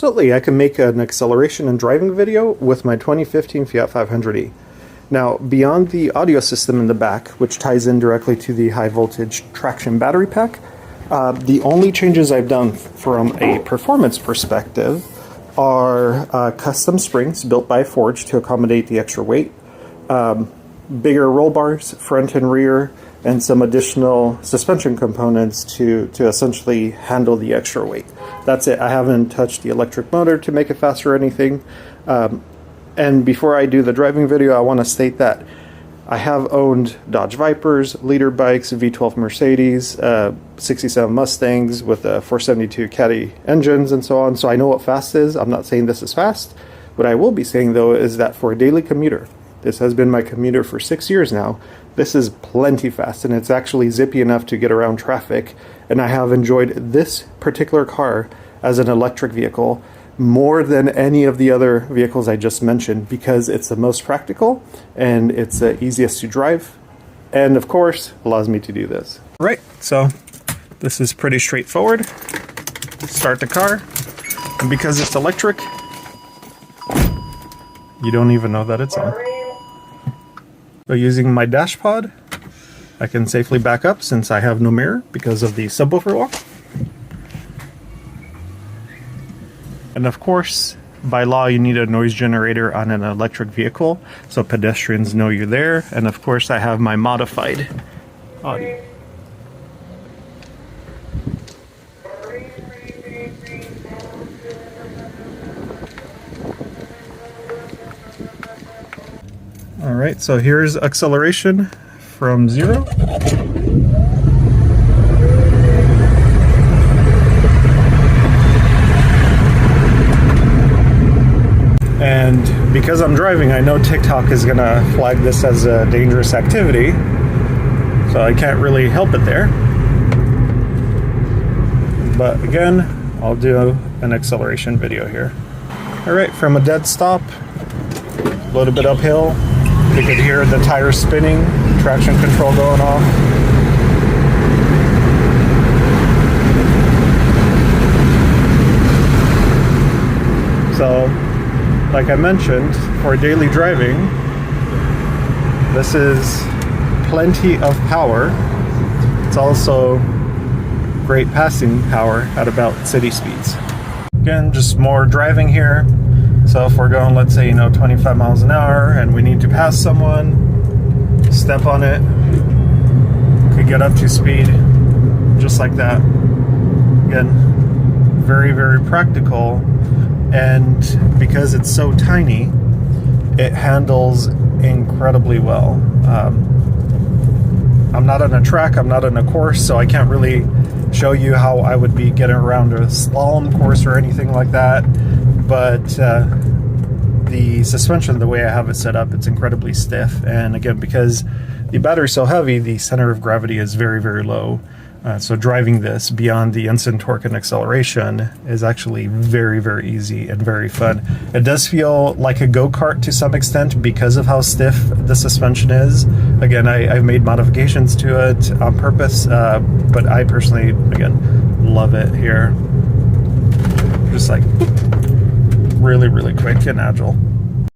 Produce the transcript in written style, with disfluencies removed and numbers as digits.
Absolutely, I can make an acceleration and driving video with my 2015 Fiat 500e. Now, beyond the audio system in the back, which ties in directly to the high voltage traction battery pack, the only changes I've done from a performance perspective are custom springs built by Forge to accommodate the extra weight, bigger roll bars, front and rear, and some additional suspension components to essentially handle the extra weight. That's it. I haven't touched the electric motor to make it faster or anything. And before I do the driving video, I want to state that I have owned Dodge Vipers, leader bikes, V12 Mercedes, 67 Mustangs with 472 Caddy engines and so on, so I know what fast is. I'm not saying this is fast. What I will be saying though is that for a daily commuter, this has been my commuter for 6 years now, this is plenty fast, and it's actually zippy enough to get around traffic, and I have enjoyed this particular car as an electric vehicle more than any of the other vehicles I just mentioned, because it's the most practical and it's the easiest to drive, and of course allows me to do this. Right, so this is pretty straightforward. Start the car, and because it's electric, you don't even know that it's on. So using my dash pod, I can safely back up since I have no mirror because of the subwoofer wall. And of course, by law, you need a noise generator on an electric vehicle so pedestrians know you're there. And of course, I have my modified audio. Alright, so here's acceleration from 0. And because I'm driving, I know TikTok is gonna flag this as a dangerous activity, so I can't really help it there. But again, I'll do an acceleration video here. Alright, from a dead stop, a little bit uphill, you could hear the tires spinning, traction control going off. So, like I mentioned, for daily driving, this is plenty of power. It's also great passing power at about city speeds. Again, just more driving here. So if we're going, let's say, 25 miles an hour and we need to pass someone, step on it, could get up to speed just like that. Again, very, very practical. And because it's so tiny, it handles incredibly well. I'm not on a track, I'm not on a course, so I can't really show you how I would be getting around a slalom course or anything like that. But the suspension, the way I have it set up, it's incredibly stiff. And again, because the battery's so heavy, the center of gravity is very, very low. So driving this beyond the instant torque and acceleration is actually very, very easy and very fun. It does feel like a go-kart to some extent because of how stiff the suspension is. Again, I've made modifications to it on purpose, but I personally, again, love it here. Just like really, really quick and agile.